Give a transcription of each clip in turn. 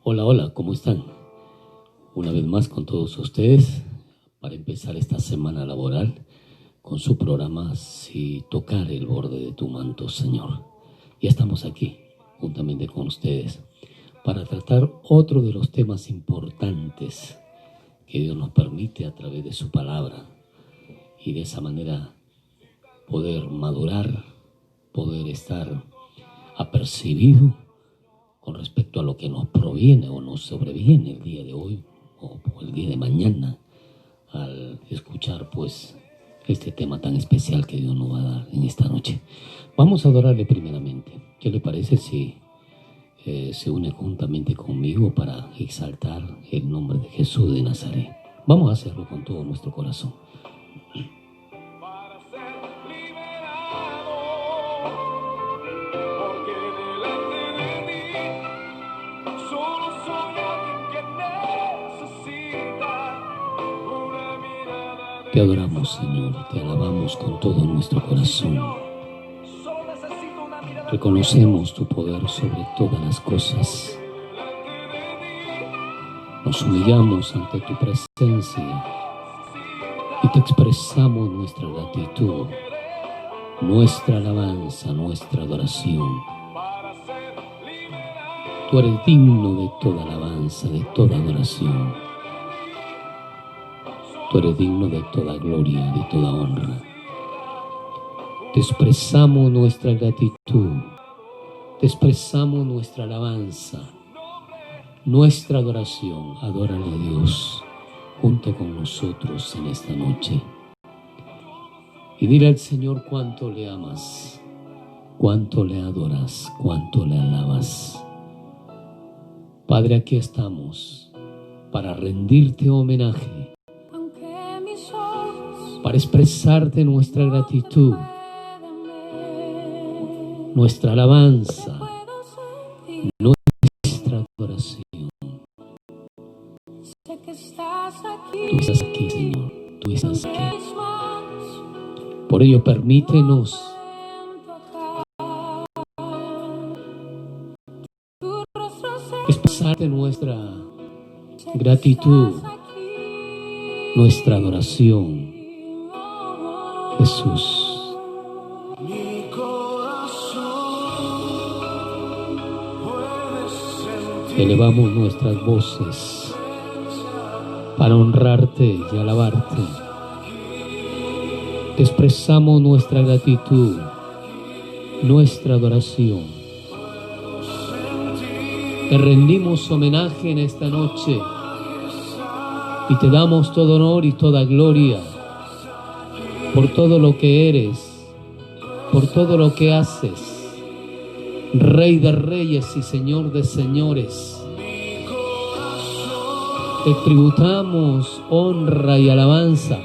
Hola, hola, ¿cómo están? Una vez más con todos ustedes para empezar esta semana laboral con su programa Si tocar el borde de tu manto, Señor. Ya estamos aquí juntamente con ustedes para tratar otro de los temas importantes que Dios nos permite a través de su palabra y de esa manera poder madurar, poder estar apercibido con respecto a lo que nos proviene o nos sobreviene el día de hoy o el día de mañana al escuchar pues este tema tan especial que Dios nos va a dar en esta noche. Vamos a adorarle primeramente. ¿Qué le parece si se une juntamente conmigo para exaltar el nombre de Jesús de Nazaret? Vamos a hacerlo con todo nuestro corazón. Te adoramos, Señor, te alabamos con todo nuestro corazón. Reconocemos tu poder sobre todas las cosas. Nos humillamos ante tu presencia y te expresamos nuestra gratitud, nuestra alabanza, nuestra adoración. Tú eres digno de toda alabanza, de toda adoración. Tú eres digno de toda gloria, de toda honra. Te expresamos nuestra gratitud, te expresamos nuestra alabanza, nuestra adoración. Adórale a Dios junto con nosotros en esta noche. Y dile al Señor cuánto le amas, cuánto le adoras, cuánto le alabas. Padre, aquí estamos para rendirte homenaje, para expresarte nuestra gratitud, nuestra alabanza, nuestra adoración. Tú estás aquí, Señor, tú estás aquí. Por ello, permítenos expresarte nuestra gratitud, nuestra adoración. Jesús, elevamos nuestras voces para honrarte y alabarte. Te expresamos nuestra gratitud, nuestra adoración. Te rendimos homenaje en esta noche y te damos todo honor y toda gloria por todo lo que eres, por todo lo que haces, Rey de reyes y Señor de señores. Te tributamos honra y alabanza.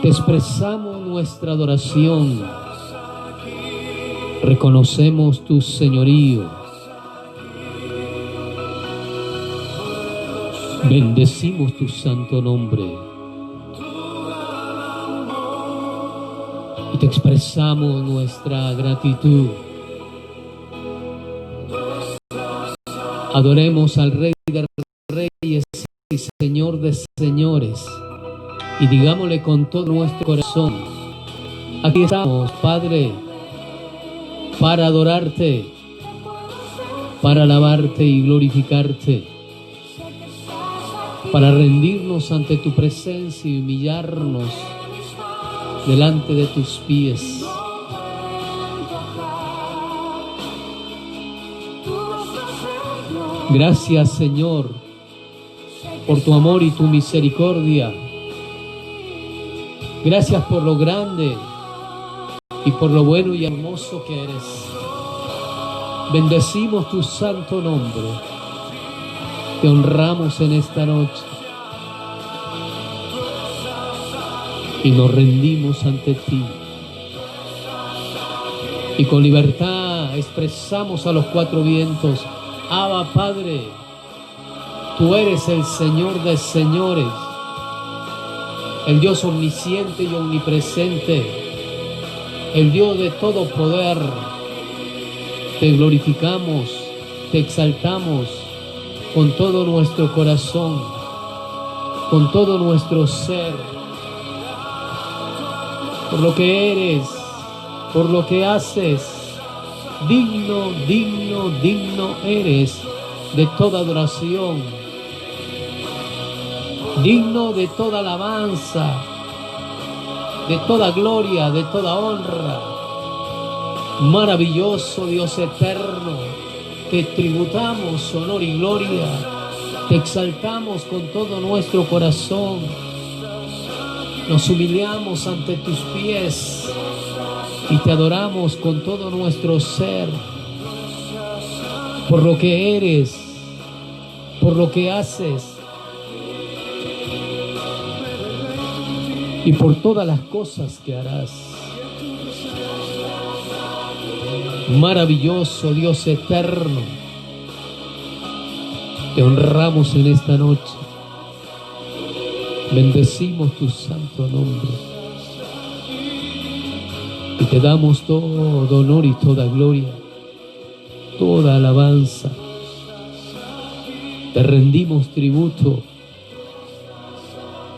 Te expresamos nuestra adoración. Reconocemos tu señorío. Bendecimos tu santo nombre. Y te expresamos nuestra gratitud. Adoremos al Rey de Reyes y Señor de Señores. Y digámosle con todo nuestro corazón: aquí estamos, Padre, para adorarte, para alabarte y glorificarte, para rendirnos ante tu presencia y humillarnos delante de tus pies. Gracias, Señor, por tu amor y tu misericordia. Gracias por lo grande y por lo bueno y hermoso que eres. Bendecimos tu santo nombre. Te honramos en esta noche y nos rendimos ante ti. Y con libertad expresamos a los cuatro vientos: Abba, Padre, tú eres el Señor de señores, el Dios omnisciente y omnipresente, el Dios de todo poder. Te glorificamos, Te exaltamos con todo nuestro corazón, con todo nuestro ser, por lo que eres, por lo que haces. Digno, digno, digno eres de toda adoración, digno de toda alabanza, de toda gloria, de toda honra. Maravilloso Dios eterno, te tributamos honor y gloria, te exaltamos con todo nuestro corazón, nos humillamos ante tus pies y te adoramos con todo nuestro ser, por lo que eres, por lo que haces y por todas las cosas que harás. Maravilloso Dios eterno, te honramos en esta noche, bendecimos tu santo nombre y te damos todo honor y toda gloria, toda alabanza. Te rendimos tributo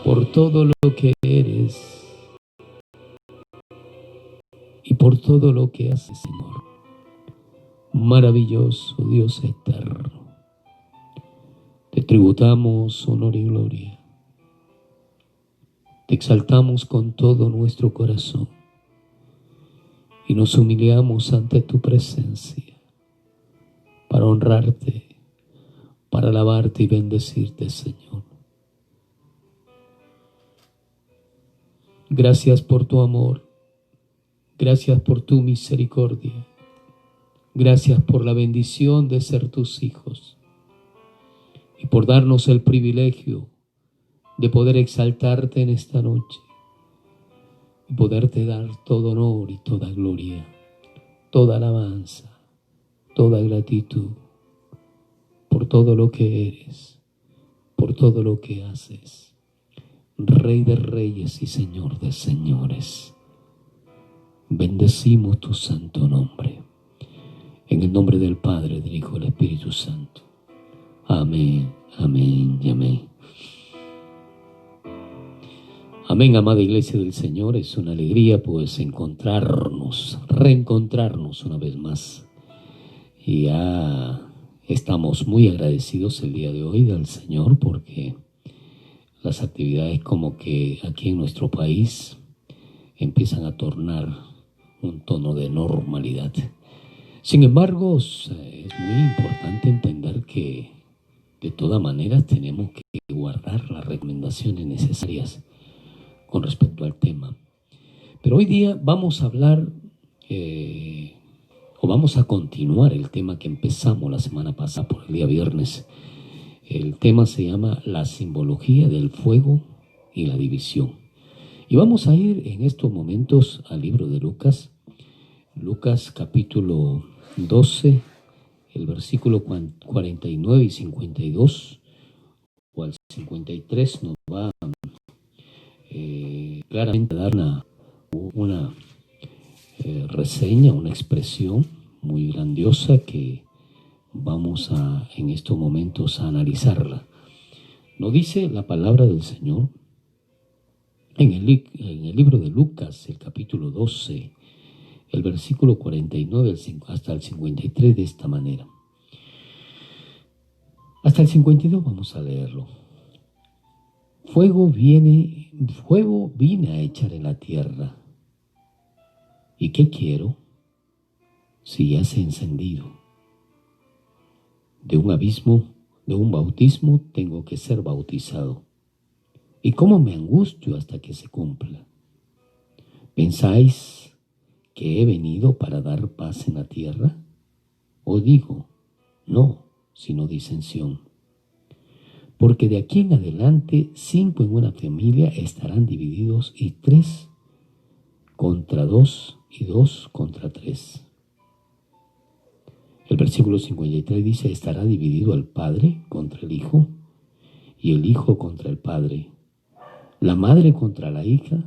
por todo lo que eres y por todo lo que haces, Señor. Maravilloso Dios eterno, te tributamos honor y gloria, te exaltamos con todo nuestro corazón y nos humillamos ante tu presencia para honrarte, para alabarte y bendecirte, Señor. Gracias por tu amor, gracias por tu misericordia, gracias por la bendición de ser tus hijos y por darnos el privilegio de poder exaltarte en esta noche y poderte dar todo honor y toda gloria, toda alabanza, toda gratitud por todo lo que eres, por todo lo que haces, Rey de reyes y Señor de señores. Bendecimos tu santo nombre, en el nombre del Padre, del Hijo y del Espíritu Santo. Amén, amén y amén. Amén, amada Iglesia del Señor. Es una alegría pues reencontrarnos una vez más. Y ya estamos muy agradecidos el día de hoy del Señor, porque las actividades como que aquí en nuestro país empiezan a tornar un tono de normalidad. Sin embargo, es muy importante entender que de todas maneras tenemos que guardar las recomendaciones necesarias con respecto al tema. Pero hoy día vamos a hablar o vamos a continuar el tema que empezamos la semana pasada por el día viernes. El tema se llama la simbología del fuego y la división. Y vamos a ir en estos momentos al libro de Lucas, Lucas capítulo 12, el versículo 49 y 52, o al 53 nos va claramente a dar una reseña, una expresión muy grandiosa que vamos en estos momentos a analizarla. Nos dice la palabra del Señor en el libro de Lucas, el capítulo 12, el versículo 49 hasta el 53 de esta manera. Hasta el 52 vamos a leerlo. Fuego vine a echar en la tierra. ¿Y qué quiero? Si ya se ha encendido. De un abismo, de un bautismo, tengo que ser bautizado. ¿Y cómo me angustio hasta que se cumpla? ¿Pensáis que he venido para dar paz en la tierra? Os digo, no, sino disensión. Porque de aquí en adelante 5 en una familia estarán divididos, y 3 contra 2 y 2 contra 3. El versículo 53 dice: estará dividido el padre contra el hijo, y el hijo contra el padre, la madre contra la hija,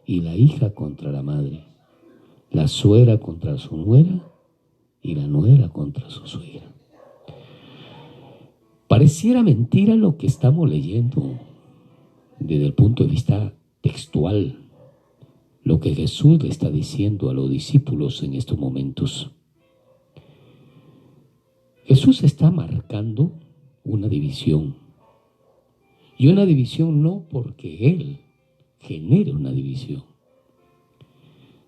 y la hija contra la madre, la suegra contra su nuera, y la nuera contra su suegra. Pareciera mentira lo que estamos leyendo desde el punto de vista textual, lo que Jesús le está diciendo a los discípulos en estos momentos. Jesús está marcando una división, y una división no porque Él genere una división,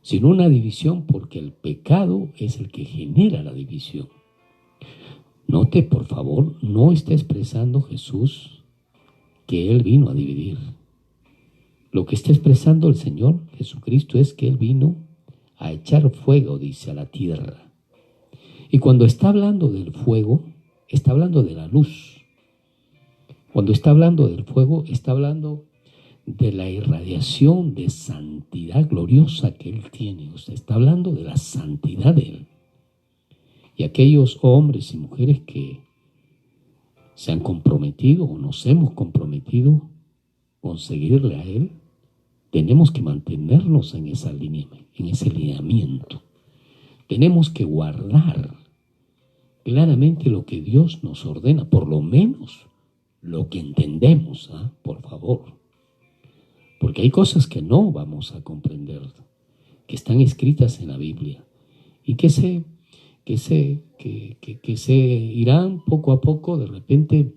sino una división porque el pecado es el que genera la división. Note, por favor, no está expresando Jesús que Él vino a dividir. Lo que está expresando el Señor Jesucristo es que Él vino a echar fuego, dice, a la tierra. Y cuando está hablando del fuego, está hablando de la luz. Cuando está hablando del fuego, está hablando de la irradiación de santidad gloriosa que Él tiene. O sea, está hablando de la santidad de Él. Y aquellos hombres y mujeres que se han comprometido o nos hemos comprometido con seguirle a Él, tenemos que mantenernos en esa línea, en ese lineamiento. Tenemos que guardar claramente lo que Dios nos ordena, por lo menos lo que entendemos, por favor. Porque hay cosas que no vamos a comprender, que están escritas en la Biblia y que se irán poco a poco, de repente,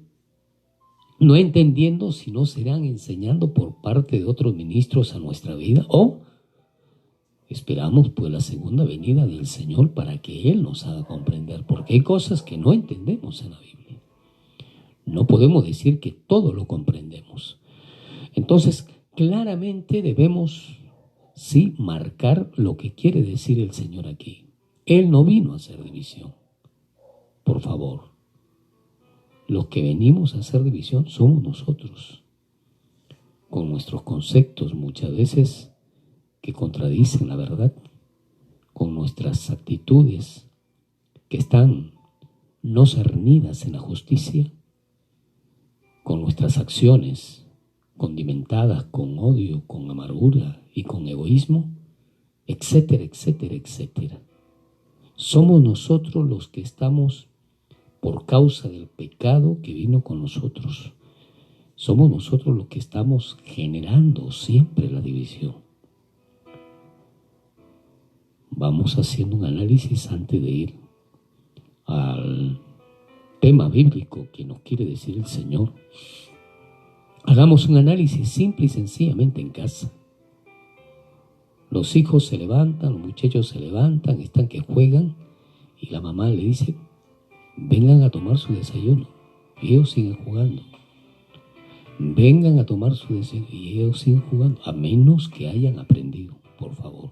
no entendiendo, sino serán enseñando por parte de otros ministros a nuestra vida, o esperamos pues la segunda venida del Señor para que Él nos haga comprender, porque hay cosas que no entendemos en la Biblia. No podemos decir que todo lo comprendemos. Entonces, claramente debemos, sí, marcar lo que quiere decir el Señor aquí. Él no vino a hacer división. Por favor, los que venimos a hacer división somos nosotros, con nuestros conceptos muchas veces que contradicen la verdad, con nuestras actitudes que están no cernidas en la justicia, con nuestras acciones condimentadas con odio, con amargura y con egoísmo, etcétera, etcétera, etcétera. Somos nosotros los que estamos, por causa del pecado que vino con nosotros, somos nosotros los que estamos generando siempre la división. Vamos haciendo un análisis antes de ir al tema bíblico que nos quiere decir el Señor. Hagamos un análisis simple y sencillamente en casa. Los hijos se levantan, los muchachos se levantan, están que juegan, y la mamá le dice, vengan a tomar su desayuno, y ellos siguen jugando. Vengan a tomar su desayuno, y ellos siguen jugando, a menos que hayan aprendido, por favor.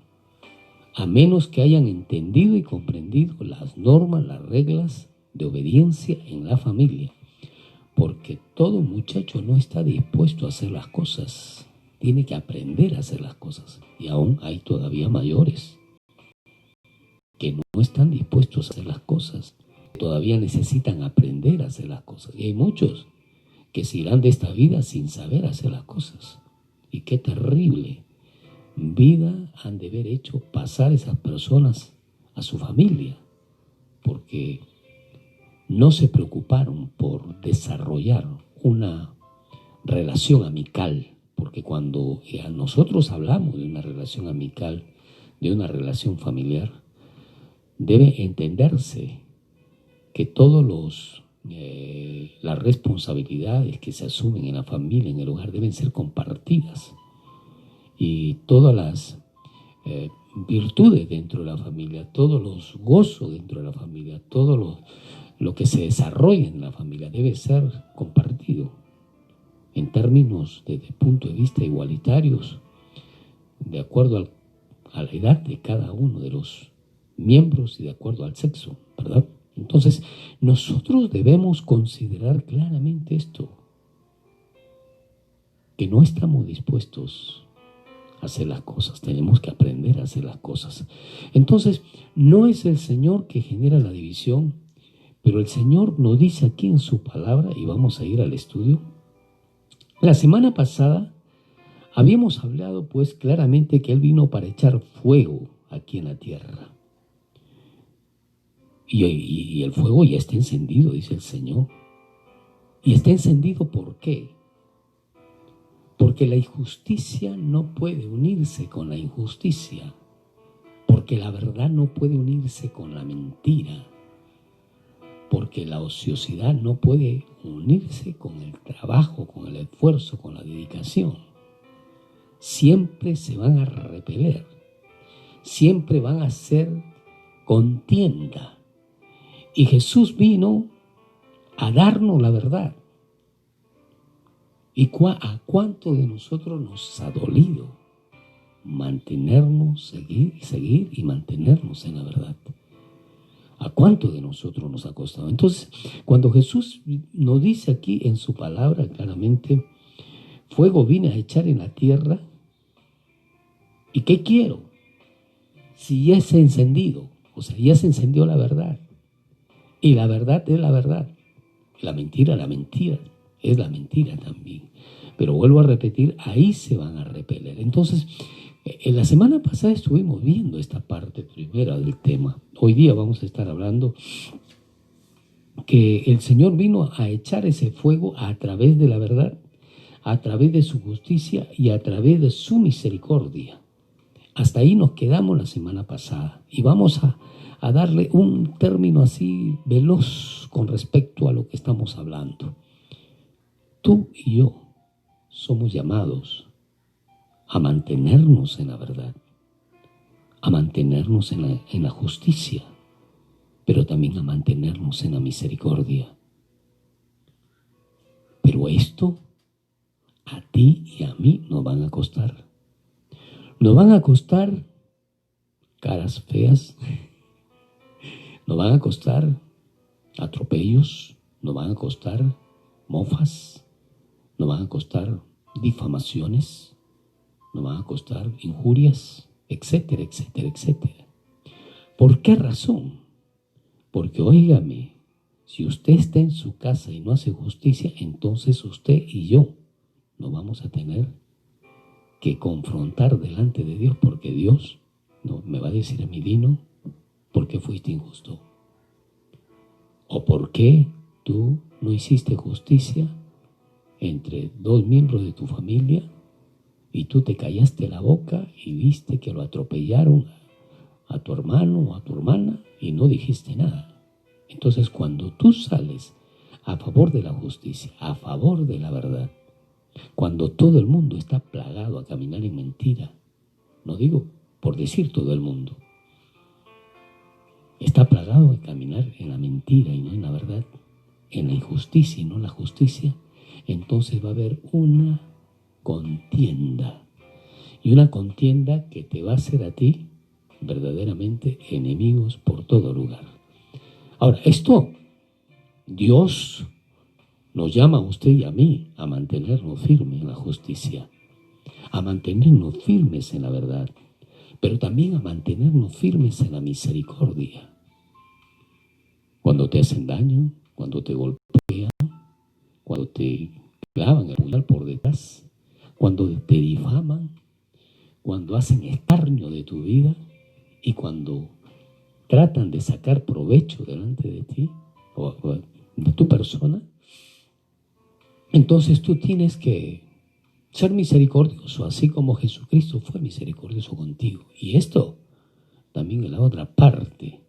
A menos que hayan entendido y comprendido las normas, las reglas de obediencia en la familia. Porque todo muchacho no está dispuesto a hacer las cosas. Tiene que aprender a hacer las cosas. Y aún hay todavía mayores que no están dispuestos a hacer las cosas. Todavía necesitan aprender a hacer las cosas. Y hay muchos que se irán de esta vida sin saber hacer las cosas. Y qué terrible vida han de haber hecho pasar esas personas a su familia. Porque no se preocuparon por desarrollar una relación amical. Porque cuando nosotros hablamos de una relación amical, de una relación familiar, debe entenderse que todas las responsabilidades que se asumen en la familia, en el hogar, deben ser compartidas. Y todas las virtudes dentro de la familia, todos los gozos dentro de la familia, todo lo que se desarrolla en la familia debe ser compartido. En términos desde el punto de vista igualitarios, de acuerdo a la edad de cada uno de los miembros y de acuerdo al sexo, ¿verdad? Entonces, nosotros debemos considerar claramente esto, que no estamos dispuestos a hacer las cosas, tenemos que aprender a hacer las cosas. Entonces, no es el Señor que genera la división, pero el Señor nos dice aquí en su palabra, y vamos a ir al estudio. La semana pasada habíamos hablado pues claramente que Él vino para echar fuego aquí en la tierra. Y el fuego ya está encendido, dice el Señor. Y está encendido, ¿por qué? Porque la injusticia no puede unirse con la injusticia. Porque la verdad no puede unirse con la mentira. Porque la ociosidad no puede unirse con el trabajo, con el esfuerzo, con la dedicación. Siempre se van a repeler. Siempre van a ser contienda. Y Jesús vino a darnos la verdad. ¿Y a cuánto de nosotros nos ha dolido mantenernos, seguir y mantenernos en la verdad? ¿A cuánto de nosotros nos ha costado? Entonces, cuando Jesús nos dice aquí en su palabra claramente, fuego vine a echar en la tierra, ¿y qué quiero? Si ya se ha encendido, o sea, ya se encendió la verdad. Y la verdad es la verdad. La mentira es la mentira también. Pero vuelvo a repetir, ahí se van a repeler. Entonces, en la semana pasada estuvimos viendo esta parte primera del tema. Hoy día vamos a estar hablando que el Señor vino a echar ese fuego a través de la verdad, a través de su justicia y a través de su misericordia. Hasta ahí nos quedamos la semana pasada y vamos a darle un término así veloz con respecto a lo que estamos hablando. Tú y yo somos llamados a mantenernos en la verdad, a mantenernos en la justicia, pero también a mantenernos en la misericordia. Pero esto a ti y a mí nos van a costar. Nos van a costar caras feas, nos van a costar atropellos, nos van a costar mofas, nos van a costar difamaciones, nos van a costar injurias, etcétera, etcétera, etcétera. ¿Por qué razón? Porque óigame, si usted está en su casa y no hace justicia, entonces usted y yo nos vamos a tener que confrontar delante de Dios, porque Dios no me va a decir a mí, Dino, ¿por qué fuiste injusto? ¿O por qué tú no hiciste justicia entre dos miembros de tu familia y tú te callaste la boca y viste que lo atropellaron a tu hermano o a tu hermana y no dijiste nada? Entonces, cuando tú sales a favor de la justicia, a favor de la verdad, cuando todo el mundo está plagado a caminar en mentira, no digo por decir todo el mundo, está plagado a caminar en la mentira y no en la verdad, en la injusticia y no en la justicia, entonces va a haber una contienda. Y una contienda que te va a hacer a ti verdaderamente enemigos por todo lugar. Ahora, esto Dios nos llama a usted y a mí a mantenernos firmes en la justicia, a mantenernos firmes en la verdad, pero también a mantenernos firmes en la misericordia. Cuando te hacen daño, cuando te golpean, cuando te clavan el puñal por detrás, cuando te difaman, cuando hacen escarnio de tu vida y cuando tratan de sacar provecho delante de ti o de tu persona, entonces tú tienes que ser misericordioso, así como Jesucristo fue misericordioso contigo. Y esto también es la otra parte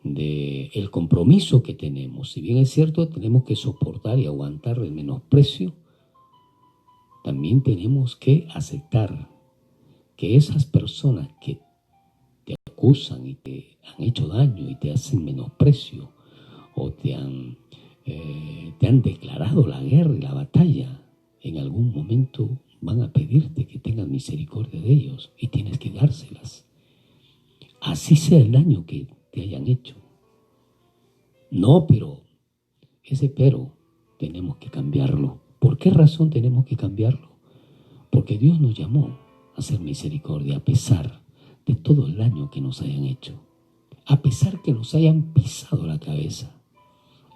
del compromiso que tenemos. Si bien es cierto, tenemos que soportar y aguantar el menosprecio, también tenemos que aceptar que esas personas que te acusan y te han hecho daño y te hacen menosprecio o te han declarado la guerra y la batalla, en algún momento van a pedirte que tengas misericordia de ellos y tienes que dárselas. Así sea el daño que te hayan hecho. No, pero ese pero tenemos que cambiarlo. ¿Por qué razón tenemos que cambiarlo? Porque Dios nos llamó a hacer misericordia a pesar de todo el daño que nos hayan hecho, a pesar que nos hayan pisado la cabeza,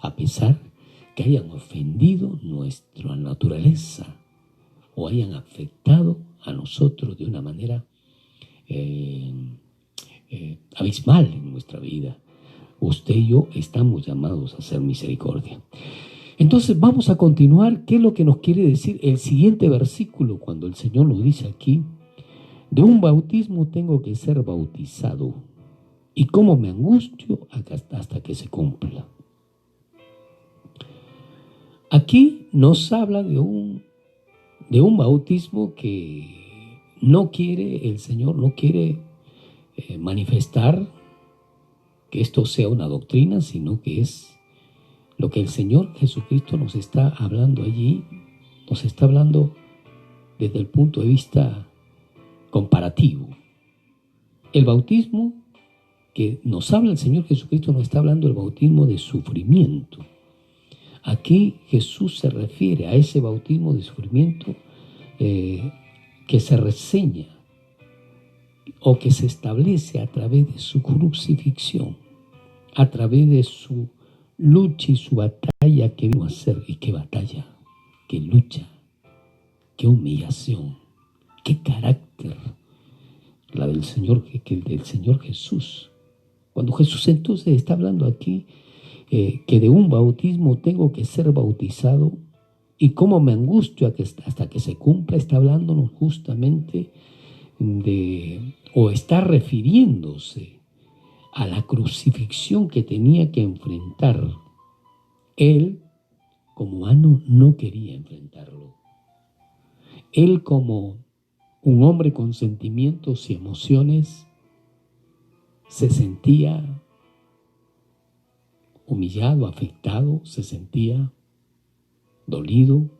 a pesar que hayan ofendido nuestra naturaleza o hayan afectado a nosotros de una manera abismal en nuestra vida. Usted y yo estamos llamados a hacer misericordia. Entonces vamos a continuar. ¿Qué es lo que nos quiere decir el siguiente versículo cuando el Señor nos dice aquí? De un bautismo tengo que ser bautizado, y cómo me angustio hasta que se cumpla. Aquí nos habla de un bautismo que no quiere, el Señor no quiere manifestar que esto sea una doctrina, sino que es lo que el Señor Jesucristo nos está hablando allí, nos está hablando desde el punto de vista comparativo. El bautismo que nos habla el Señor Jesucristo nos está hablando del bautismo de sufrimiento. Aquí Jesús se refiere a ese bautismo de sufrimiento que se reseña o que se establece a través de su crucifixión, a través de su lucha y su batalla que vino a hacer. ¿Y qué batalla? ¿Qué lucha? ¿Qué humillación? ¿Qué carácter? La del Señor, que el del Señor Jesús. Cuando Jesús entonces está hablando aquí que de un bautismo tengo que ser bautizado y cómo me angustio hasta que se cumpla, está hablándonos justamente o está refiriéndose a la crucifixión que tenía que enfrentar. Él, como humano, no quería enfrentarlo. Él, como un hombre con sentimientos y emociones, se sentía humillado, afectado, se sentía dolido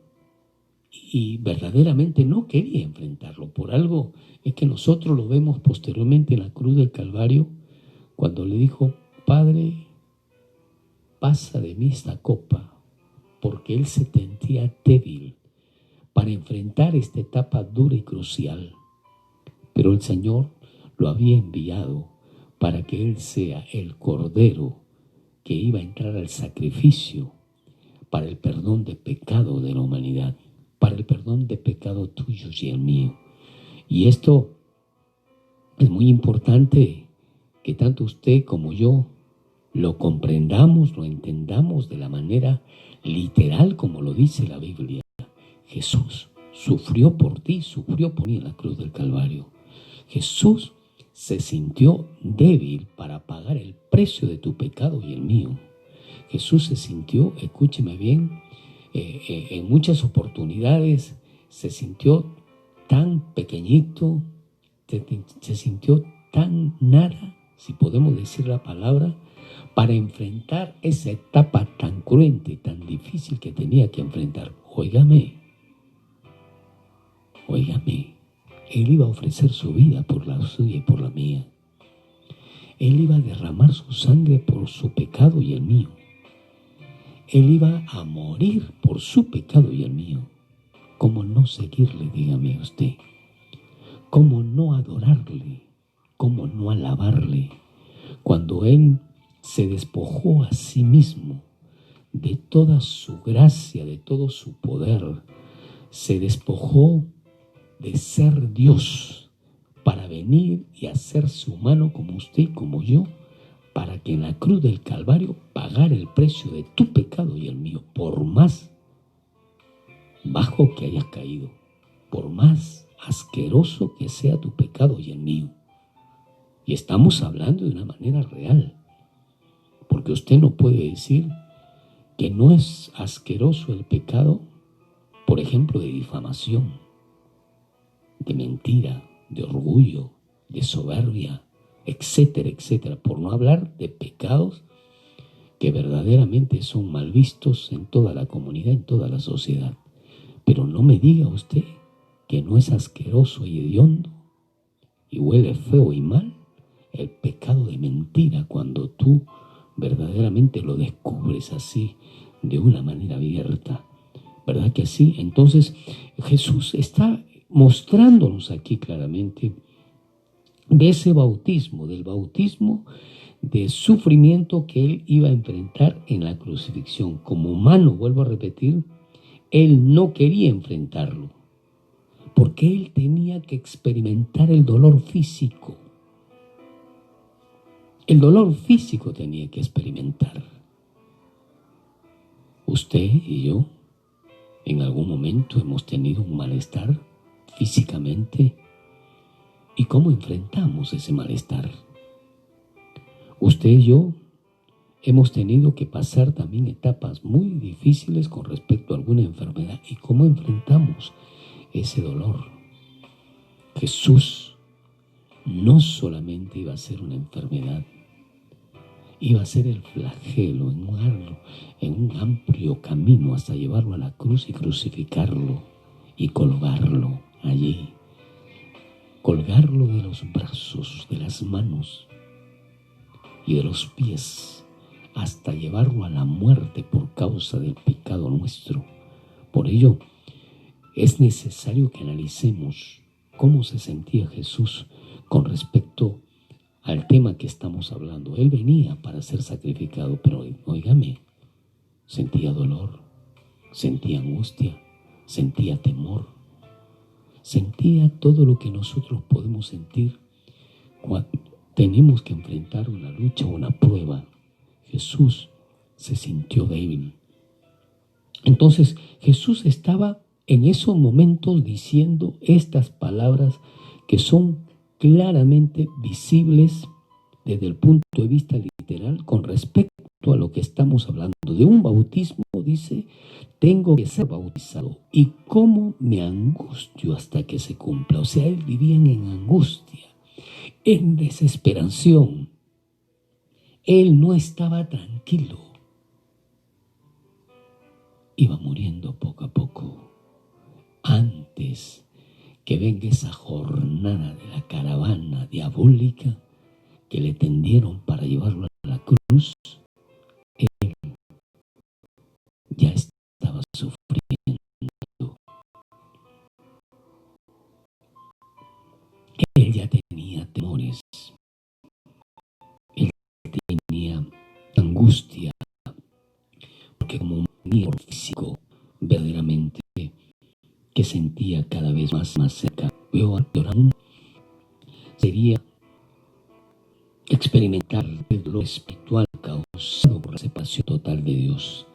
y verdaderamente no quería enfrentarlo. Por algo es que nosotros lo vemos posteriormente en la cruz del Calvario, cuando le dijo: Padre, pasa de mí esta copa, porque él se sentía débil para enfrentar esta etapa dura y crucial. Pero el Señor lo había enviado para que él sea el Cordero que iba a entrar al sacrificio para el perdón de pecado de la humanidad, para el perdón de pecado tuyo y el mío. Y esto es muy importante que tanto usted como yo lo comprendamos, lo entendamos de la manera literal como lo dice la Biblia. Jesús sufrió por ti, sufrió por mí en la cruz del Calvario. Jesús se sintió débil para pagar el precio de tu pecado y el mío. Jesús se sintió, escúcheme bien, en muchas oportunidades se sintió tan pequeñito, se sintió tan nada, si podemos decir la palabra, para enfrentar esa etapa tan cruenta y tan difícil que tenía que enfrentar. Óigame, Él iba a ofrecer su vida por la suya y por la mía. Él iba a derramar su sangre por su pecado y el mío. Él iba a morir por su pecado y el mío. ¿Cómo no seguirle, dígame usted? ¿Cómo no adorarle? ¿Cómo no alabarle? Cuando Él se despojó a sí mismo de toda su gracia, de todo su poder, se despojó de ser Dios para venir y hacerse humano como usted y como yo, para que en la cruz del Calvario pagara el precio de tu pecado y el mío, por más bajo que hayas caído, por más asqueroso que sea tu pecado y el mío. Y estamos hablando de una manera real, porque usted no puede decir que no es asqueroso el pecado, por ejemplo, de difamación, de mentira, de orgullo, de soberbia, etcétera, etcétera, por no hablar de pecados que verdaderamente son mal vistos en toda la comunidad, en toda la sociedad. Pero no me diga usted que no es asqueroso y hediondo y huele feo y mal el pecado de mentira cuando tú verdaderamente lo descubres así de una manera abierta. ¿Verdad que sí? Entonces Jesús está mostrándonos aquí claramente de ese bautismo, del bautismo de sufrimiento que Él iba a enfrentar en la crucifixión. Como humano, vuelvo a repetir, Él no quería enfrentarlo, porque Él tenía que experimentar el dolor físico. El dolor físico tenía que experimentar. Usted y yo en algún momento hemos tenido un malestar físicamente. ¿Y cómo enfrentamos ese malestar? Usted y yo hemos tenido que pasar también etapas muy difíciles con respecto a alguna enfermedad. ¿Y cómo enfrentamos ese dolor? Jesús no solamente iba a ser una enfermedad, iba a ser el flagelo en un amplio camino hasta llevarlo a la cruz y crucificarlo y colgarlo allí. Colgarlo de los brazos, de las manos y de los pies, hasta llevarlo a la muerte por causa del pecado nuestro. Por ello, es necesario que analicemos cómo se sentía Jesús con respecto al tema que estamos hablando. Él venía para ser sacrificado, pero óigame, sentía dolor, sentía angustia, sentía temor, sentía todo lo que nosotros podemos sentir cuando tenemos que enfrentar una lucha o una prueba. Jesús se sintió débil. Entonces Jesús estaba en esos momentos diciendo estas palabras que son claramente visibles desde el punto de vista literal con respecto a lo que estamos hablando. De un bautismo dice, tengo que ser bautizado. ¿Y cómo me angustio hasta que se cumpla? O sea, él vivía en angustia, en desesperación. Él no estaba tranquilo. Iba muriendo poco a poco. Antes que venga esa jornada de la caravana diabólica que le tendieron para llevarlo a la cruz, él ya estaba sufriendo. Él ya tenía temores. Él tenía angustia, porque como un niño físico verdaderamente que sentía cada vez más cerca, peor aún sería experimentar el dolor espiritual causado por la separación total de Dios.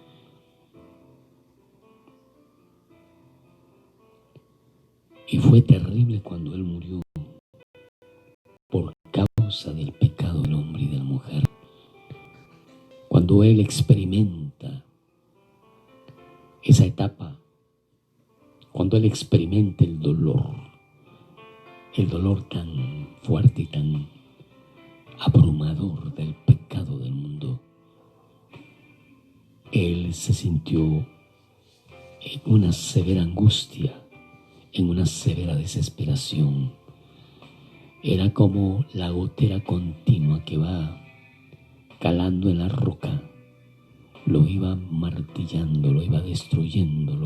Y fue terrible cuando él murió por causa del pecado del hombre y de la mujer. Cuando él experimenta esa etapa, cuando él experimenta el dolor tan fuerte y tan abrumador del pecado del mundo, él se sintió en una severa angustia, en una severa desesperación. Era como la gotera continua que va calando en la roca, lo iba martillando, lo iba destruyendo,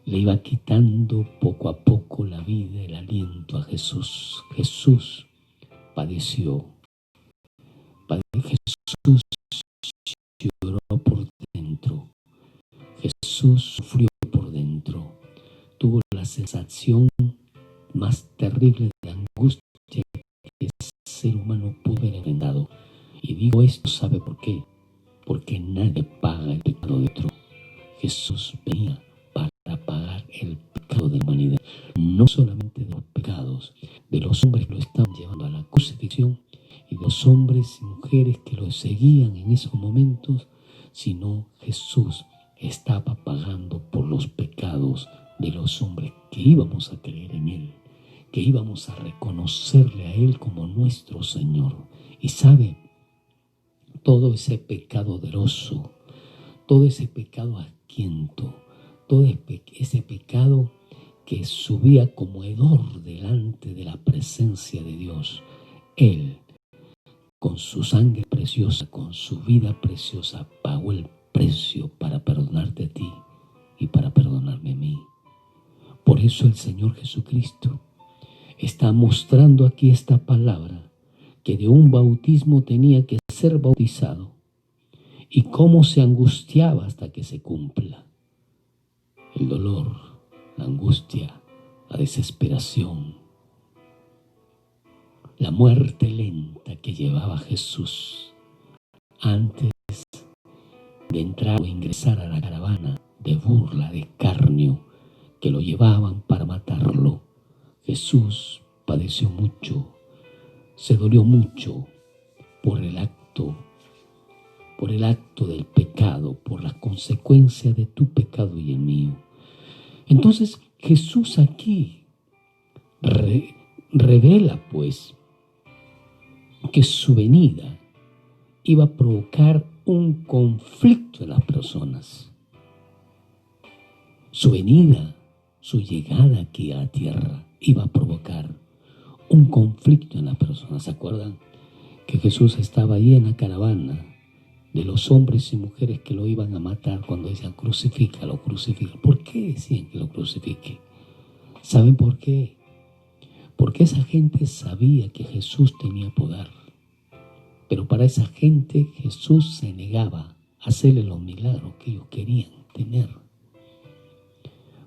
le iba quitando poco a poco la vida, el aliento a Jesús. Jesús padeció. Jesús lloró por dentro. Jesús sufrió por dentro. Tuvo la sensación más terrible de angustia que el ser humano pudo haber enfrentado. Y digo esto, ¿sabe por qué? Porque nadie paga el pecado de otro. Jesús venía para pagar el pecado de la humanidad, no solamente de los pecados de los hombres que lo estaban llevando a la crucifixión y de los hombres y mujeres que lo seguían en esos momentos, sino Jesús estaba pagando por los pecados de los hombres que íbamos a creer en Él, que íbamos a reconocerle a Él como nuestro Señor. Y sabe, todo ese pecado doloso, todo ese pecado asquiento, todo ese pecado que subía como hedor delante de la presencia de Dios, Él, con su sangre preciosa, con su vida preciosa, pagó el precio para perdonarte a ti y para perdonarme a mí. Por eso el Señor Jesucristo está mostrando aquí esta palabra, que de un bautismo tenía que ser bautizado, y cómo se angustiaba hasta que se cumpla. El dolor, la angustia, la desesperación, la muerte lenta que llevaba Jesús antes de entrar o ingresar a la caravana de burla, de escarnio, que lo llevaban para matarlo. Jesús padeció mucho, se dolió mucho por el acto del pecado, por las consecuencias de tu pecado y el mío. Entonces Jesús aquí revela pues que su venida iba a provocar un conflicto en las personas. Su venida, su llegada aquí a la tierra iba a provocar un conflicto en las personas. ¿Se acuerdan que Jesús estaba ahí en la caravana de los hombres y mujeres que lo iban a matar cuando decían crucifícalo, crucifícalo? ¿Por qué decían que lo crucifique? ¿Saben por qué? Porque esa gente sabía que Jesús tenía poder, pero para esa gente Jesús se negaba a hacerle los milagros que ellos querían tener.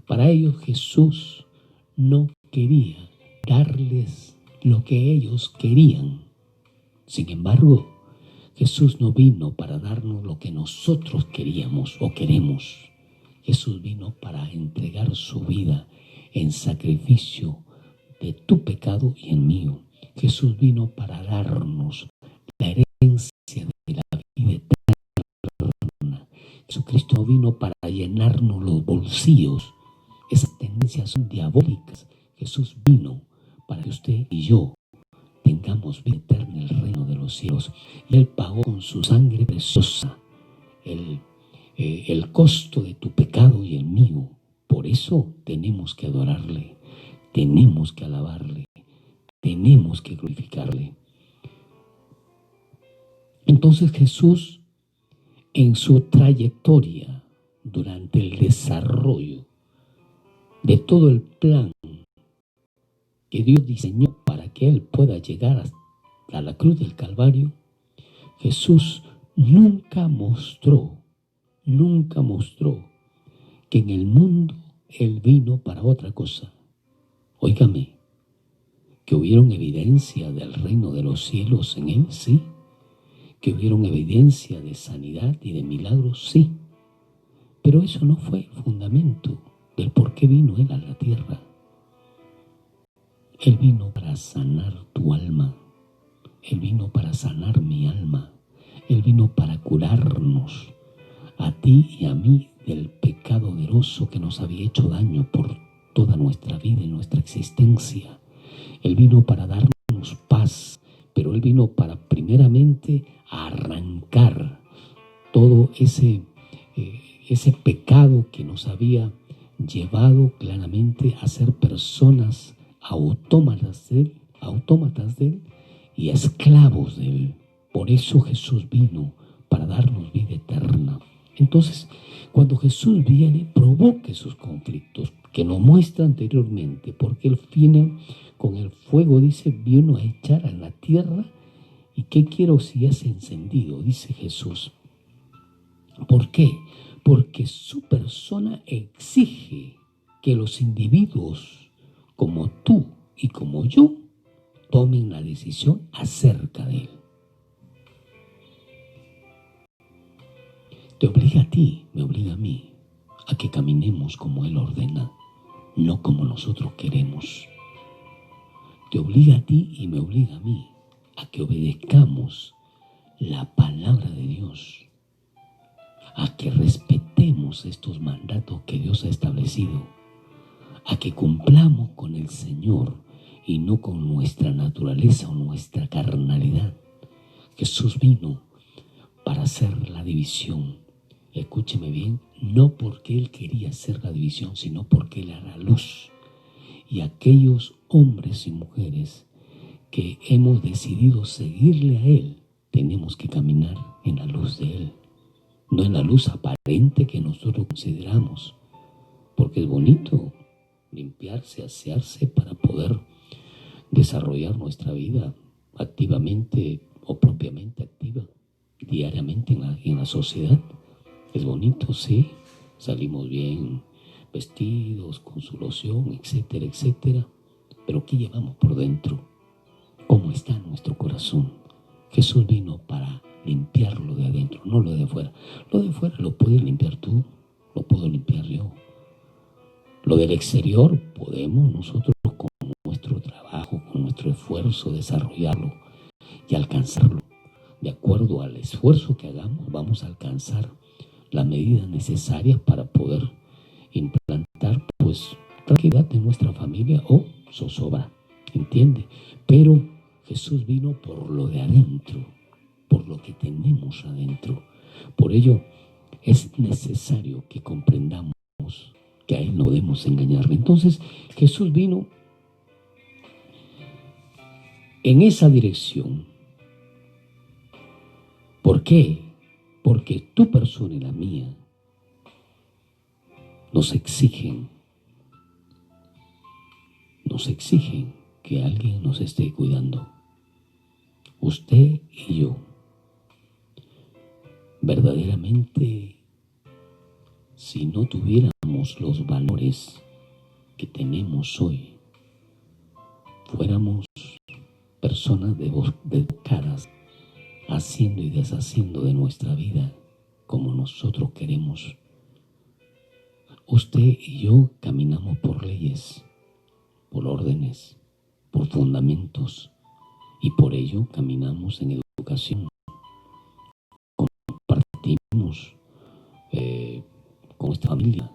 Para ellos Jesús no quería darles lo que ellos querían. Sin embargo, Jesús no vino para darnos lo que nosotros queríamos o queremos. Jesús vino para entregar su vida en sacrificio de tu pecado y el mío. Jesús vino para darnos la herencia de la vida eterna. Jesucristo no vino para llenarnos los bolsillos. Esas tendencias son diabólicas. Jesús vino para que usted y yo tengamos vida eterna en el reino de los cielos. Y Él pagó con su sangre preciosa el costo de tu pecado y el mío. Por eso tenemos que adorarle, tenemos que alabarle, tenemos que glorificarle. Entonces Jesús, en su trayectoria, durante el desarrollo de todo el plan que Dios diseñó para que Él pueda llegar a la cruz del Calvario, Jesús nunca mostró que en el mundo Él vino para otra cosa. Óigame, que hubieron evidencia del reino de los cielos en Él, sí. Que hubieron evidencia de sanidad y de milagros, sí. Pero eso no fue el fundamento del por qué vino Él a la tierra. Él vino para sanar tu alma. Él vino para sanar mi alma. Él vino para curarnos a ti y a mí del pecado odioso que nos había hecho daño por toda nuestra vida y nuestra existencia. Él vino para darnos paz, pero Él vino para primeramente arrancar todo ese pecado que nos había llevado claramente a ser personas autómatas de Él y esclavos de Él. Por eso Jesús vino para darnos vida eterna. Entonces, cuando Jesús viene, provoca esos conflictos que nos muestra anteriormente, porque Él viene con el fuego, dice, vino a echar a la tierra. ¿Y qué quiero si es encendido? Dice Jesús. ¿Por qué? Porque su persona exige que los individuos como tú y como yo tomen la decisión acerca de Él. Te obliga a ti, me obliga a mí, a que caminemos como Él ordena, no como nosotros queremos. Te obliga a ti y me obliga a mí a que obedezcamos la palabra de Dios, a que respetemos estos mandatos que Dios ha establecido, a que cumplamos con el Señor y no con nuestra naturaleza o nuestra carnalidad. Jesús vino para hacer la división. Escúcheme bien, no porque Él quería hacer la división, sino porque Él era luz. Y aquellos hombres y mujeres que hemos decidido seguirle a Él, tenemos que caminar en la luz de Él, no en la luz aparente que nosotros consideramos, porque es bonito limpiarse, asearse para poder desarrollar nuestra vida activamente o propiamente activa, diariamente en la sociedad. Es bonito, sí, salimos bien vestidos, con su loción, etcétera, etcétera. Pero ¿qué llevamos por dentro? ¿Cómo está nuestro corazón? Jesús vino para limpiarlo de adentro, no lo de afuera. Lo de afuera lo puedes limpiar tú, lo puedo limpiar yo. Lo del exterior podemos nosotros con nuestro trabajo, con nuestro esfuerzo desarrollarlo y alcanzarlo. De acuerdo al esfuerzo que hagamos, vamos a alcanzar las medidas necesarias para poder implantar pues tranquilidad en nuestra familia o zozobra, ¿entiende? Pero Jesús vino por lo de adentro, por lo que tenemos adentro. Por ello es necesario que comprendamos que a Él no podemos engañarle. Entonces Jesús vino en esa dirección. ¿Por qué? Porque tu persona y la mía nos exigen que alguien nos esté cuidando. Usted y yo, verdaderamente, si no tuviéramos los valores que tenemos hoy, fuéramos personas desbocadas, haciendo y deshaciendo de nuestra vida como nosotros queremos. Usted y yo caminamos por leyes, por órdenes, por fundamentos, y por ello caminamos en educación. Compartimos con nuestra familia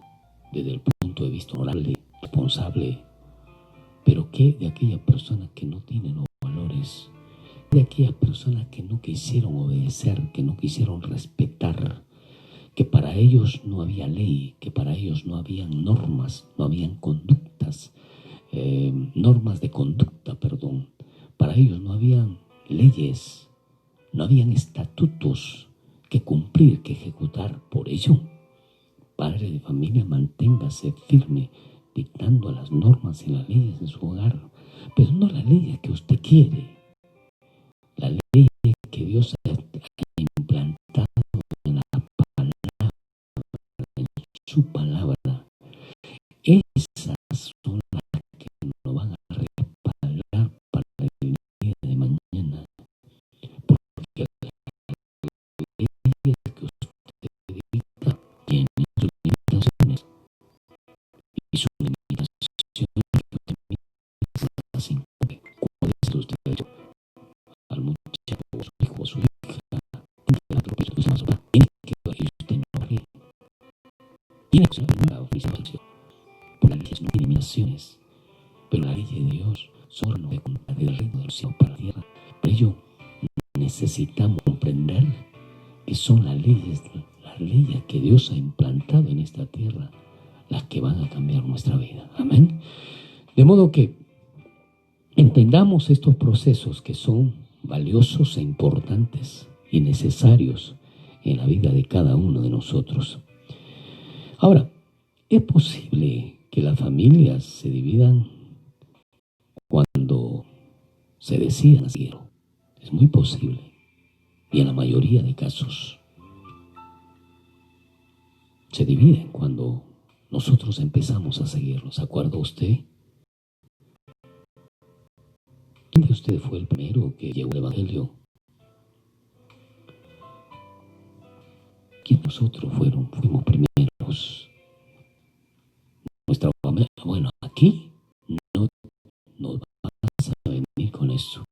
desde el punto de vista honorable, responsable. Pero ¿qué de aquellas personas que no tienen los valores? De aquellas personas que no quisieron obedecer, que no quisieron respetar, que para ellos no había ley, que para ellos no habían normas, no habían conductas, normas de conducta, perdón. Para ellos no habían leyes, no habían estatutos que cumplir, que ejecutar. Por ello, padre de familia, manténgase firme, dictando las normas y las leyes en su hogar, pero no las leyes que usted quiere, la ley que Dios ha implantado en la palabra, en su palabra. Esas son las que nos van a respaldar para el día de mañana, porque las leyes que usted dicta tienen sus limitaciones, y sus limitaciones que usted mismo las impone. ¿Cuál es usted hecho al muchacho o a su hijo o a su hija? Tiene que atropellar a su mamá, tiene que ir usted no ríe, tiene que ser una oficina. Por las leyes no hay limitaciones, pero la ley de Dios son de contar del reino del cielo para la tierra. Por ello necesitamos comprender que son las leyes que Dios ha implantado en esta tierra las que van a cambiar nuestra vida. Amén. De modo que entendamos estos procesos que son valiosos e importantes y necesarios en la vida de cada uno de nosotros. Ahora, ¿es posible que las familias se dividan cuando se decidan hacerlo? Es muy posible, y en la mayoría de casos se dividen cuando nosotros empezamos a seguirlo. ¿Se acuerda usted? ¿Quién de ustedes fue el primero que llegó al Evangelio? ¿Quién de nosotros fuimos primeros? Nuestra familia. Bueno, aquí no nos vas a venir con eso.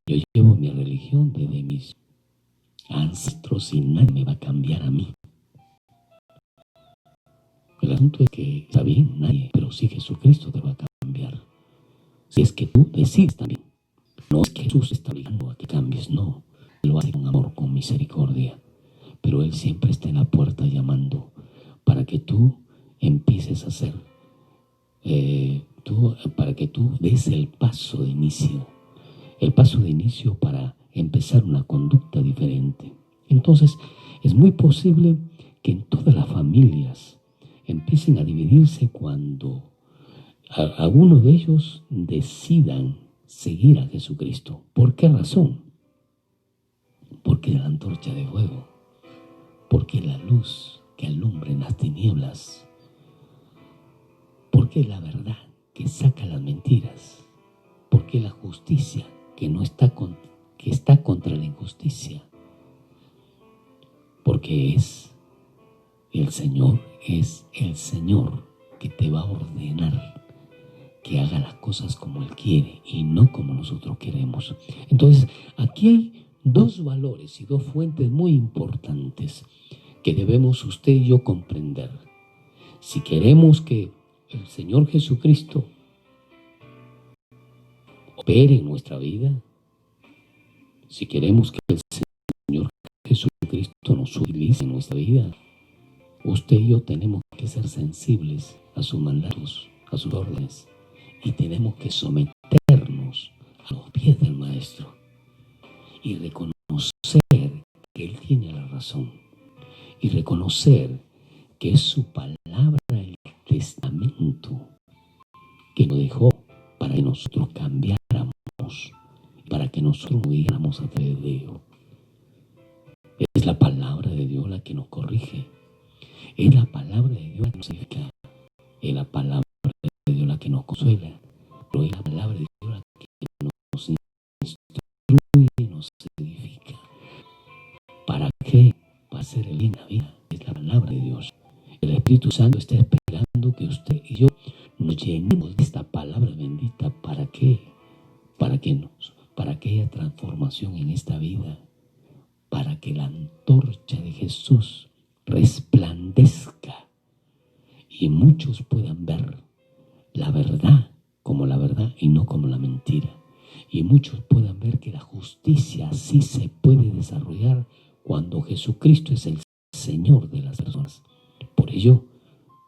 Yo llevo mi religión desde mis ancestros y nadie me va a cambiar a mí. El asunto es que está bien, nadie, pero sí Jesucristo te va a cambiar. Si es que tú decides también. No es que Jesús te está obligando a que cambies, no. Él lo hace con amor, con misericordia. Pero Él siempre está en la puerta llamando para que tú empieces a hacer, para que tú des el paso de inicio. El paso de inicio para empezar una conducta diferente. Entonces, es muy posible que en todas las familias empiecen a dividirse cuando algunos de ellos decidan seguir a Jesucristo. ¿Por qué razón? Porque la antorcha de fuego, porque la luz que alumbra en las tinieblas, porque la verdad que saca las mentiras, porque la justicia que está contra la injusticia, porque es el Señor que te va a ordenar que haga las cosas como Él quiere y no como nosotros queremos. Entonces, aquí hay dos valores y dos fuentes muy importantes que debemos usted y yo comprender. Si queremos que el Señor Jesucristo opere en nuestra vida, si queremos que el Señor Jesucristo nos utilice en nuestra vida, usted y yo tenemos que ser sensibles a sus mandatos, a sus órdenes, y tenemos que someternos a los pies del Maestro y reconocer que Él tiene la razón y reconocer que es su palabra el testamento que nos dejó para que nosotros cambiáramos, para que nosotros viviéramos a través de Él. Es la palabra de Dios la que nos corrige, es la palabra de Dios la que nos edifica, es la palabra de Dios la que nos consuela, pero es la palabra de Dios la que nos instruye y nos edifica. ¿Para qué? Para hacer el bien en la vida. Es la palabra de Dios. El Espíritu Santo está esperando que usted y yo nos llenemos de esta palabra bendita. ¿Para qué? Para que haya transformación en esta vida, para que la antorcha de Jesús resplandezca y muchos puedan ver la verdad como la verdad y no como la mentira, y muchos puedan ver que la justicia sí se puede desarrollar cuando Jesucristo es el Señor de las personas. Por ello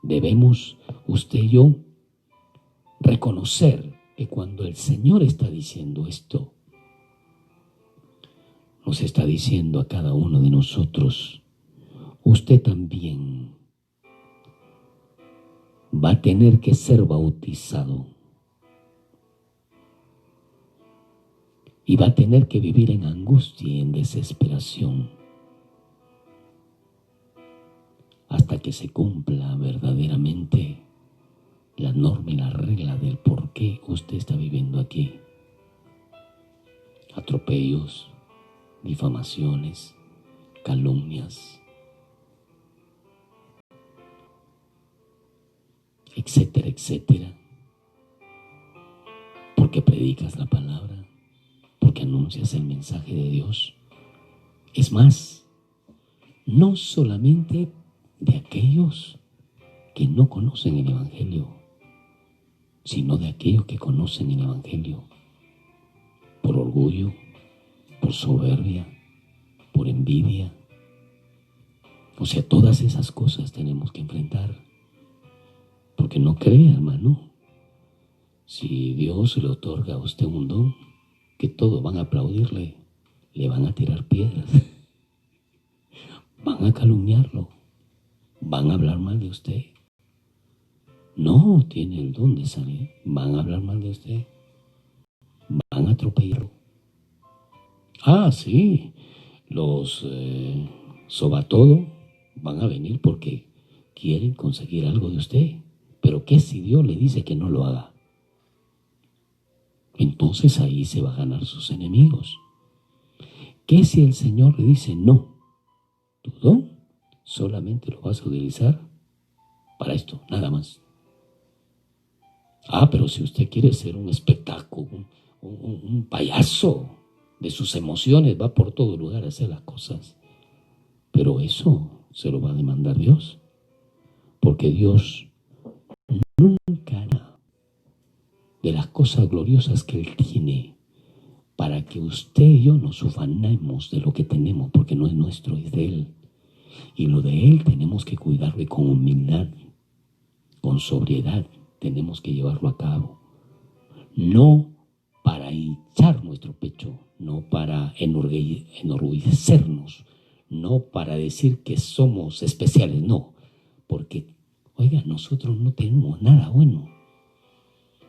debemos usted y yo reconocer que cuando el Señor está diciendo esto, nos está diciendo a cada uno de nosotros, usted también va a tener que ser bautizado y va a tener que vivir en angustia y en desesperación hasta que se cumpla verdaderamente la norma y la regla del por qué usted está viviendo aquí. Atropellos, difamaciones, calumnias, etcétera, etcétera. Porque predicas la palabra, porque anuncias el mensaje de Dios. Es más, no solamente de aquellos que no conocen el Evangelio, sino de aquellos que conocen el Evangelio por orgullo, por soberbia, por envidia. O sea, todas esas cosas tenemos que enfrentar. Porque no crea, hermano, si Dios le otorga a usted un don, que todos van a aplaudirle, le van a tirar piedras, van a calumniarlo, van a hablar mal de usted. No tiene el don de salir, van a hablar mal de usted, van a atropellarlo. Ah, sí, los sobatodo van a venir porque quieren conseguir algo de usted. Pero ¿qué si Dios le dice que no lo haga? Entonces ahí se va a ganar sus enemigos. ¿Qué si el Señor le dice no? Tu don solamente lo vas a utilizar para esto, nada más. Ah, pero si usted quiere ser un espectáculo, un payaso de sus emociones, va por todo lugar a hacer las cosas. Pero eso se lo va a demandar Dios. Porque Dios nunca hará de las cosas gloriosas que Él tiene para que usted y yo nos ufanemos de lo que tenemos, porque no es nuestro, es de Él. Y lo de Él tenemos que cuidarlo y con humildad, con sobriedad, tenemos que llevarlo a cabo. No para hinchar nuestro pecho, no para enorgullecernos, no para decir que somos especiales, no. Porque, oiga, nosotros no tenemos nada bueno.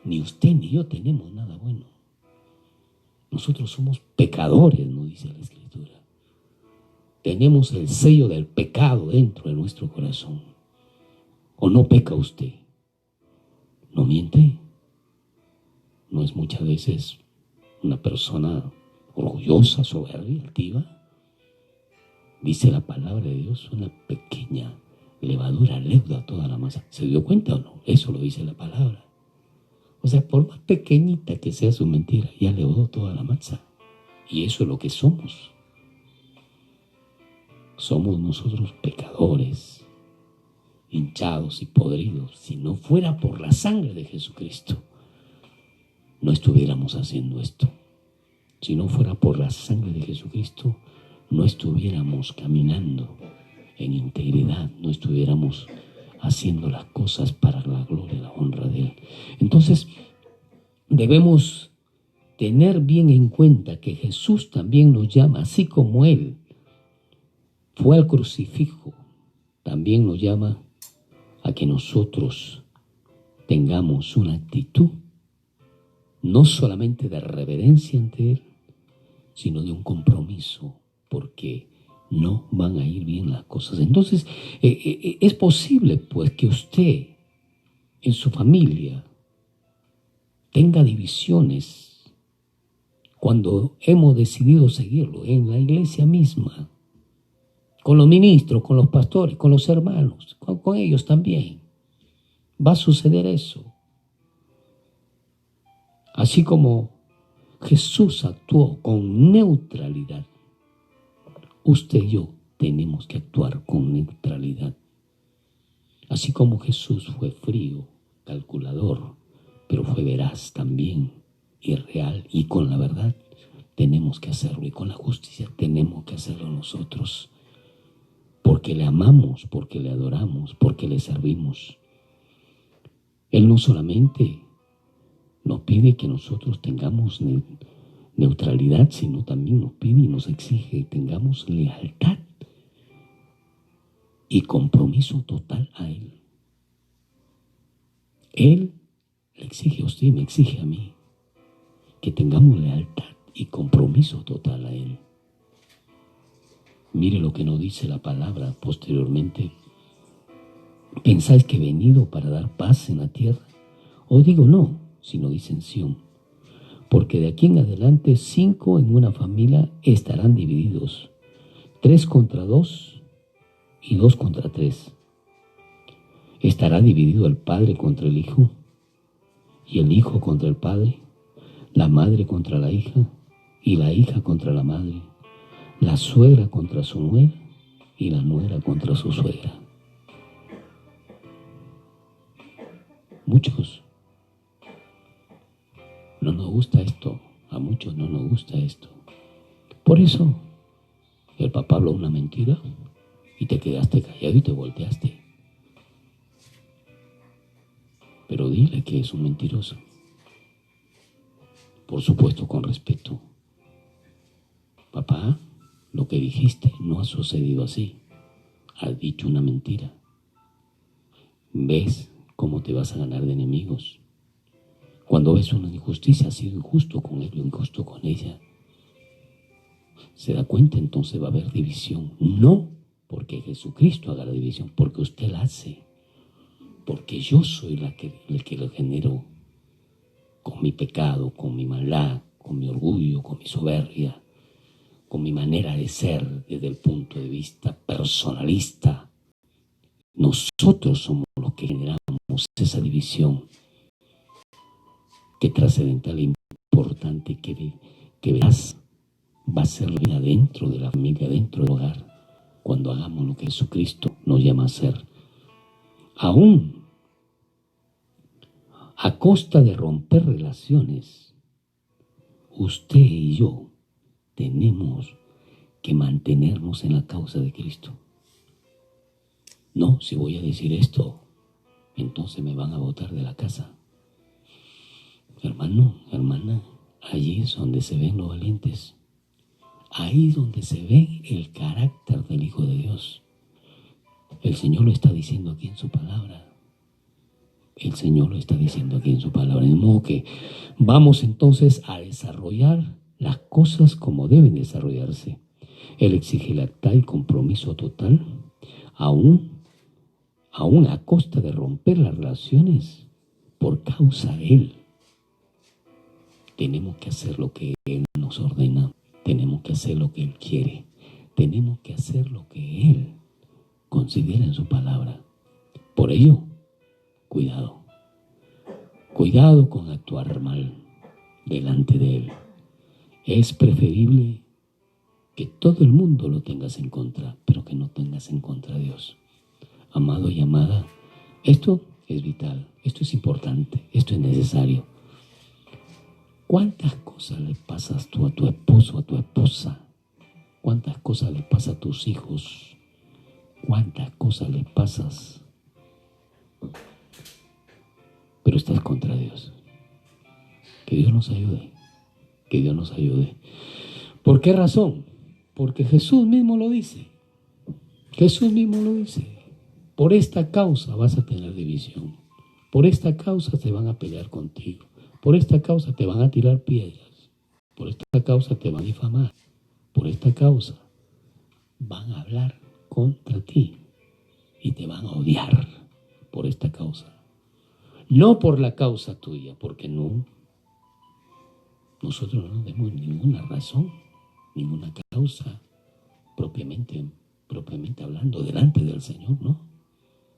Ni usted ni yo tenemos nada bueno. Nosotros somos pecadores, nos dice la Escritura. Tenemos el sello del pecado dentro de nuestro corazón. ¿O no peca usted? ¿No miente? ¿No es muchas veces una persona orgullosa, soberbia, altiva. Dice la palabra de Dios, una pequeña levadura leuda toda la masa. ¿Se dio cuenta o no? Eso lo dice la palabra. O sea, por más pequeñita que sea su mentira, ya leudó toda la masa. Y eso es lo que somos. Somos nosotros pecadores, hinchados y podridos. Si no fuera por la sangre de Jesucristo, no estuviéramos haciendo esto. Si no fuera por la sangre de Jesucristo, no estuviéramos caminando en integridad, no estuviéramos haciendo las cosas para la gloria y la honra de Él. Entonces, debemos tener bien en cuenta que Jesús también nos llama, así como Él fue al crucifijo, también nos llama a que nosotros tengamos una actitud no solamente de reverencia ante Él, sino de un compromiso, porque no van a ir bien las cosas. Entonces, es posible pues que usted en su familia tenga divisiones cuando hemos decidido seguirlo, en la iglesia misma, con los ministros, con los pastores, con los hermanos, con ellos también. Va a suceder eso. Así como Jesús actuó con neutralidad, usted y yo tenemos que actuar con neutralidad. Así como Jesús fue frío, calculador, pero fue veraz también y real, y con la verdad tenemos que hacerlo, y con la justicia tenemos que hacerlo nosotros, porque le amamos, porque le adoramos, porque le servimos. Él no solamente nos pide que nosotros tengamos neutralidad, sino también nos pide y nos exige que tengamos lealtad y compromiso total a Él. Él le exige a usted y me exige a mí que tengamos lealtad y compromiso total a Él. Mire lo que nos dice la palabra posteriormente. ¿Pensáis que he venido para dar paz en la tierra? Os digo no, sino disensión. Porque de aquí en adelante 5 en una familia estarán divididos, 3 contra 2 y 2 contra 3. Estará dividido el padre contra el hijo, y el hijo contra el padre, la madre contra la hija, y la hija contra la madre, la suegra contra su nuera, y la nuera contra su suegra. Muchos no nos gusta esto, a muchos no nos gusta esto. Por eso, el papá habló una mentira y te quedaste callado y te volteaste. Pero dile que es un mentiroso. Por supuesto, con respeto. Papá, lo que dijiste no ha sucedido así. Has dicho una mentira. ¿Ves cómo te vas a ganar de enemigos? Cuando ves una injusticia, has sido injusto con él o injusto con ella. Se da cuenta, entonces va a haber división. No porque Jesucristo haga la división, porque usted la hace. Porque yo soy el que lo genero con mi pecado, con mi maldad, con mi orgullo, con mi soberbia, con mi manera de ser desde el punto de vista personalista. Nosotros somos los que generamos esa división. Qué trascendental e importante que verás va a ser la vida dentro de la familia, dentro del hogar, cuando hagamos lo que Jesucristo nos llama a hacer. Aún a costa de romper relaciones, usted y yo tenemos que mantenernos en la causa de Cristo. No, si voy a decir esto, entonces me van a botar de la casa. Hermano, hermana, allí es donde se ven los valientes. Ahí es donde se ve el carácter del Hijo de Dios. El Señor lo está diciendo aquí en su palabra. El Señor lo está diciendo aquí en su palabra. De modo que vamos entonces a desarrollar las cosas como deben desarrollarse. Él exige lealtad y compromiso total, aún a costa de romper las relaciones por causa de Él. Tenemos que hacer lo que Él nos ordena. Tenemos que hacer lo que Él quiere. Tenemos que hacer lo que Él considera en su palabra. Por ello, cuidado. Cuidado con actuar mal delante de Él. Es preferible que todo el mundo lo tengas en contra, pero que no tengas en contra a Dios. Amado y amada, esto es vital, esto es importante, esto es necesario. ¿Cuántas cosas le pasas tú a tu esposo, a tu esposa? ¿Cuántas cosas le pasa a tus hijos? ¿Cuántas cosas le pasas? Pero estás contra Dios. Que Dios nos ayude. Que Dios nos ayude. ¿Por qué razón? Porque Jesús mismo lo dice. Jesús mismo lo dice. Por esta causa vas a tener división. Por esta causa te van a pelear contigo. Por esta causa te van a tirar piedras. Por esta causa te van a difamar. Por esta causa van a hablar contra ti y te van a odiar por esta causa. No por la causa tuya, porque no. Nosotros no tenemos ninguna razón, ninguna causa propiamente hablando delante del Señor, no.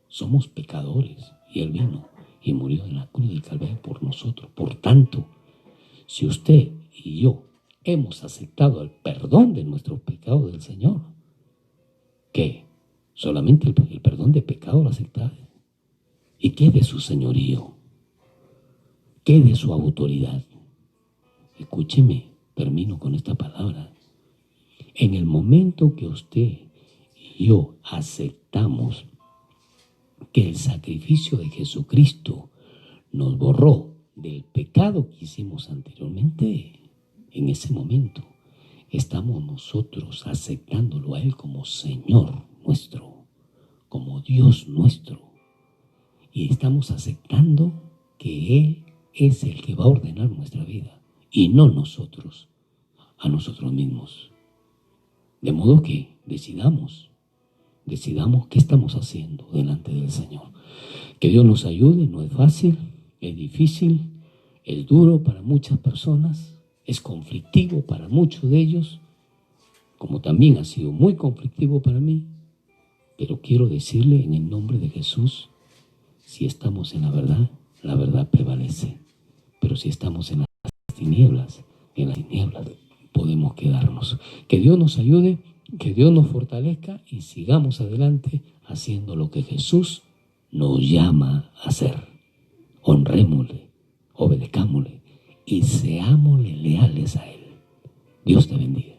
Somos pecadores y Él vino y murió en la cruz del Calvario por nosotros. Por tanto, si usted y yo hemos aceptado el perdón de nuestros pecados del Señor, ¿qué? Solamente el perdón de pecado lo aceptado. ¿Y qué de su señorío? ¿Qué de su autoridad? Escúcheme, termino con esta palabra. En el momento que usted y yo aceptamos que el sacrificio de Jesucristo nos borró del pecado que hicimos anteriormente, en ese momento estamos nosotros aceptándolo a Él como Señor nuestro, como Dios nuestro. Y estamos aceptando que Él es el que va a ordenar nuestra vida y no nosotros, a nosotros mismos. De modo que decidamos qué estamos haciendo delante del Señor. Que Dios nos ayude, no es fácil, es difícil, es duro para muchas personas, es conflictivo para muchos de ellos, como también ha sido muy conflictivo para mí, pero quiero decirle en el nombre de Jesús, si estamos en la verdad prevalece, pero si estamos en las tinieblas podemos quedarnos. Que Dios nos ayude, que Dios nos fortalezca y sigamos adelante haciendo lo que Jesús nos llama a hacer. Honrémosle, obedezcámosle y seámosle leales a Él. Dios te bendiga.